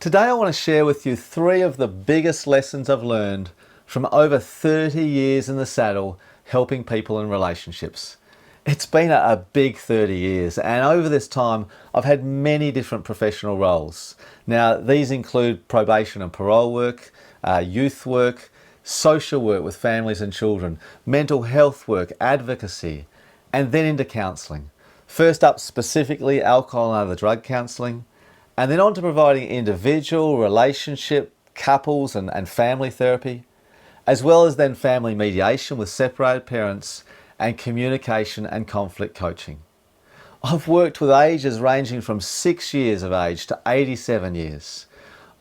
Today I want to share with you 3 of the biggest lessons I've learned from over 30 years in the saddle helping people in relationships. It's been a big 30 years, and over this time I've had many different professional roles. Now these include probation and parole work, youth work, social work with families and children, mental health work, advocacy, and then into counselling. First up specifically alcohol and other drug counselling, and then on to providing individual, relationship, couples and family therapy, as well as then family mediation with separated parents and communication and conflict coaching. I've worked with ages ranging from 6 years of age to 87 years.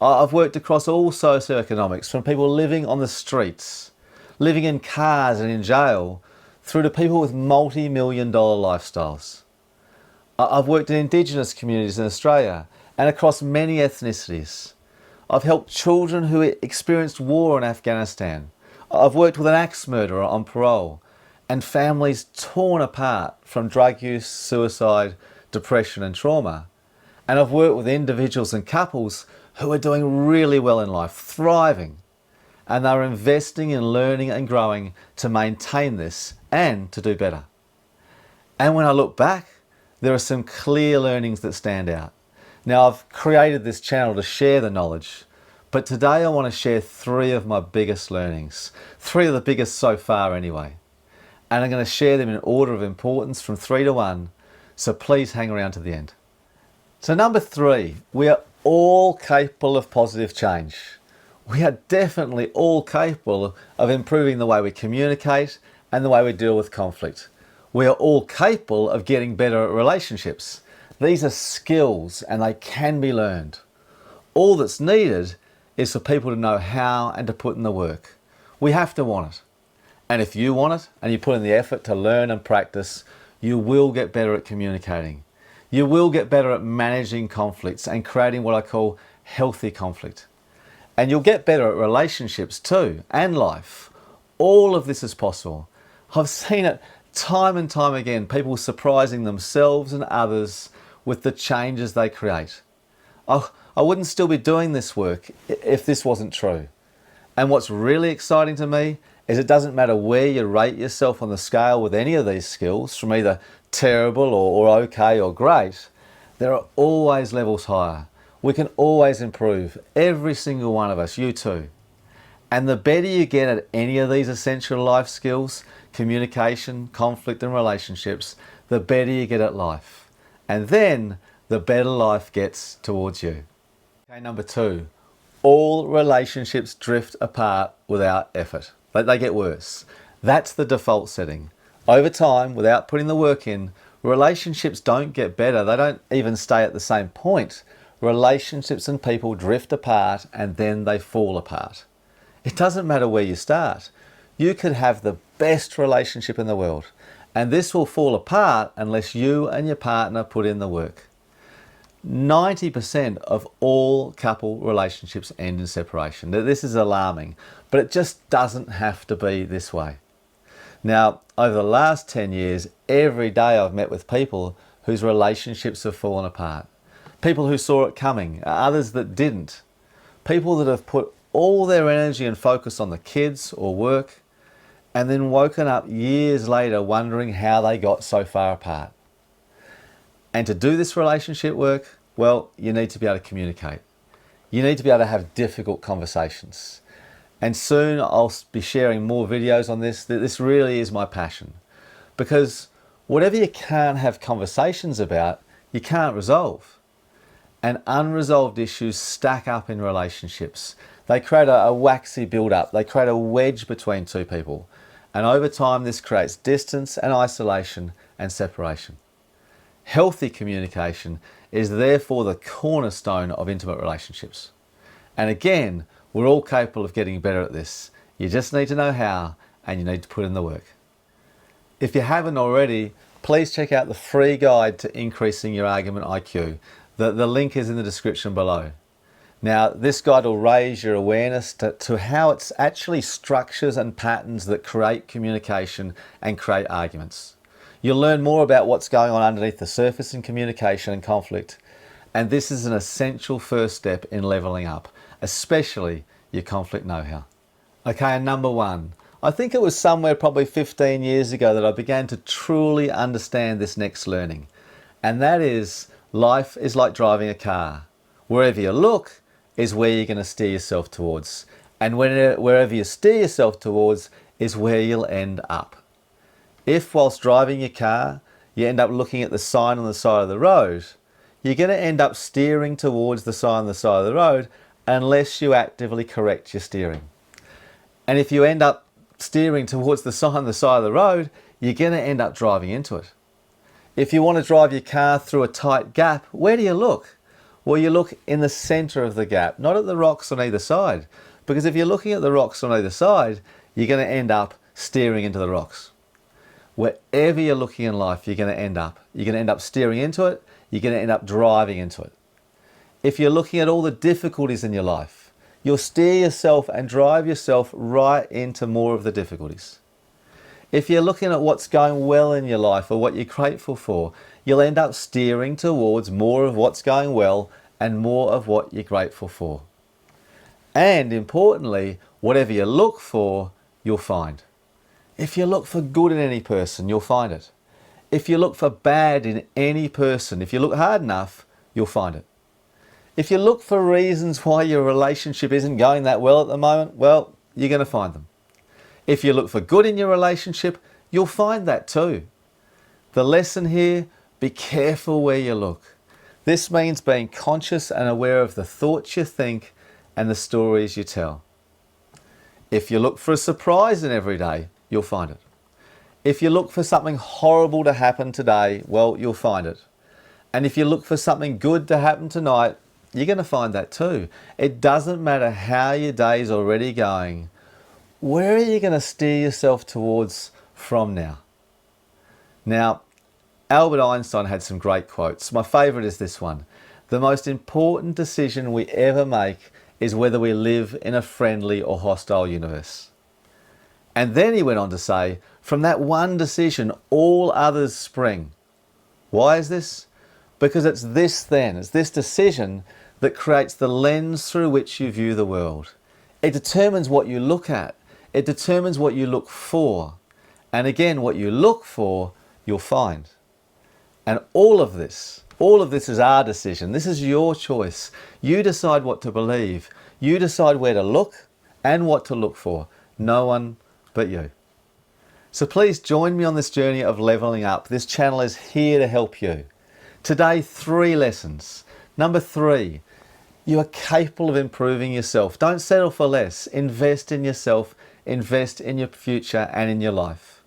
I've worked across all socioeconomics, from people living on the streets, living in cars and in jail, through to people with multi-million-dollar lifestyles. I've worked in Indigenous communities in Australia and across many ethnicities. I've helped children who experienced war in Afghanistan. I've worked with an axe murderer on parole and families torn apart from drug use, suicide, depression and trauma. And I've worked with individuals and couples who are doing really well in life, thriving, and they're investing in learning and growing to maintain this and to do better. And when I look back, there are some clear learnings that stand out. Now I've created this channel to share the knowledge, but today I want to share 3 of my biggest learnings, 3 of the biggest so far anyway. And I'm going to share them in order of importance from 3 to 1, so please hang around to the end. So number 3, we are all capable of positive change. We are definitely all capable of improving the way we communicate and the way we deal with conflict. We are all capable of getting better at relationships. These are skills and they can be learned. All that's needed is for people to know how and to put in the work. We have to want it. And if you want it and you put in the effort to learn and practice, you will get better at communicating. You will get better at managing conflicts and creating what I call healthy conflict. And you'll get better at relationships too, and life. All of this is possible. I've seen it time and time again, people surprising themselves and others with the changes they create. I wouldn't still be doing this work if this wasn't true. And what's really exciting to me is it doesn't matter where you rate yourself on the scale with any of these skills, from either terrible or okay or great, there are always levels higher. We can always improve, every single one of us, you too. And the better you get at any of these essential life skills, communication, conflict and relationships, the better you get at life. And then the better life gets towards you. Okay, number 2, all relationships drift apart without effort. They get worse. That's the default setting. Over time, without putting the work in, relationships don't get better. They don't even stay at the same point. Relationships and people drift apart and then they fall apart. It doesn't matter where you start. You could have the best relationship in the world, and this will fall apart unless you and your partner put in the work. 90% of all couple relationships end in separation. This is alarming, but it just doesn't have to be this way. Now, over the last 10 years, every day I've met with people whose relationships have fallen apart. People who saw it coming, others that didn't. People that have put all their energy and focus on the kids or work, and then woken up years later wondering how they got so far apart. And to do this relationship work, well, you need to be able to communicate. You need to be able to have difficult conversations. And soon I'll be sharing more videos on this. This really is my passion. Because whatever you can't have conversations about, you can't resolve. And unresolved issues stack up in relationships. They create a waxy build-up. They create a wedge between 2 people. And over time, this creates distance and isolation and separation. Healthy communication is therefore the cornerstone of intimate relationships. And again, we're all capable of getting better at this. You just need to know how, and you need to put in the work. If you haven't already, please check out the free guide to increasing your argument IQ. The link is in the description below. Now, this guide will raise your awareness to how it's actually structures and patterns that create communication and create arguments. You'll learn more about what's going on underneath the surface in communication and conflict, And this is an essential first step in levelling up, especially your conflict know-how. Okay, and number one, I think it was somewhere probably 15 years ago that I began to truly understand this next learning. And that is, life is like driving a car. Wherever you look is where you're going to steer yourself towards. And wherever you steer yourself towards is where you'll end up. If whilst driving your car, you end up looking at the sign on the side of the road, you're going to end up steering towards the sign on the side of the road unless you actively correct your steering. And if you end up steering towards the sign on the side of the road, you're going to end up driving into it. If you want to drive your car through a tight gap, where do you look? Well, you look in the centre of the gap, not at the rocks on either side. Because if you're looking at the rocks on either side, you're going to end up steering into the rocks. Wherever you're looking in life, you're going to end up. You're going to end up steering into it. You're going to end up driving into it. If you're looking at all the difficulties in your life, you'll steer yourself and drive yourself right into more of the difficulties. If you're looking at what's going well in your life or what you're grateful for, you'll end up steering towards more of what's going well and more of what you're grateful for. And importantly, whatever you look for, you'll find. If you look for good in any person, you'll find it. If you look for bad in any person, if you look hard enough, you'll find it. If you look for reasons why your relationship isn't going that well at the moment, well, you're going to find them. If you look for good in your relationship, you'll find that too. The lesson here, be careful where you look. This means being conscious and aware of the thoughts you think and the stories you tell. If you look for a surprise in every day, you'll find it. If you look for something horrible to happen today, well, you'll find it. And if you look for something good to happen tonight, you're going to find that too. It doesn't matter how your day's already going. Where are you going to steer yourself towards from now? Now, Albert Einstein had some great quotes. My favourite is this one. The most important decision we ever make is whether we live in a friendly or hostile universe. And then he went on to say, from that one decision, all others spring. Why is this? Because it's this decision that creates the lens through which you view the world. It determines what you look at. It determines what you look for. And again, what you look for, you'll find. And all of this is our decision. This is your choice. You decide what to believe. You decide where to look and what to look for. No one but you. So please join me on this journey of levelling up. This channel is here to help you. Today, 3 lessons. Number 3, you are capable of improving yourself. Don't settle for less. Invest in yourself, invest in your future and in your life.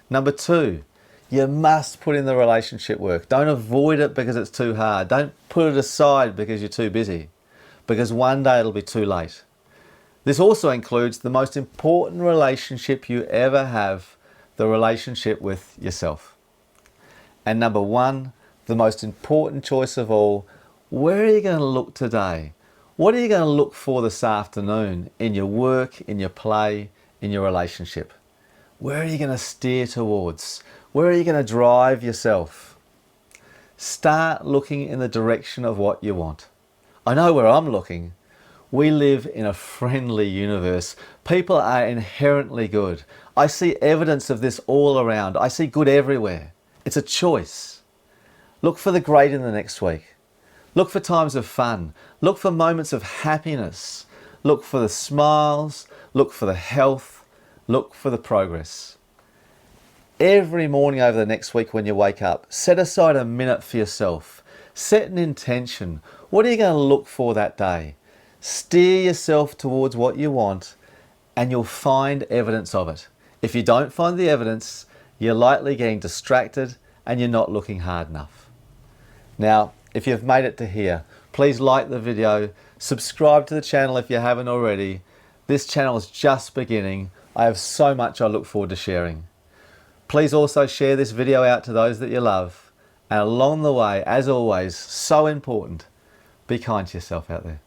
Number 2, you must put in the relationship work. Don't avoid it because it's too hard. Don't put it aside because you're too busy, because one day it'll be too late. This also includes the most important relationship you ever have, the relationship with yourself. And number 1, the most important choice of all, where are you going to look today? What are you going to look for this afternoon in your work, in your play, in your relationship? Where are you going to steer towards? Where are you going to drive yourself? Start looking in the direction of what you want. I know where I'm looking. We live in a friendly universe. People are inherently good. I see evidence of this all around. I see good everywhere. It's a choice. Look for the great in the next week. Look for times of fun. Look for moments of happiness. Look for the smiles. Look for the health. Look for the progress. Every morning over the next week when you wake up, set aside a minute for yourself. Set an intention. What are you going to look for that day? Steer yourself towards what you want and you'll find evidence of it. If you don't find the evidence, you're likely getting distracted and you're not looking hard enough. Now, if you've made it to here, please like the video, subscribe to the channel if you haven't already. This channel is just beginning. I have so much I look forward to sharing. Please also share this video out to those that you love. And along the way, as always, so important, be kind to yourself out there.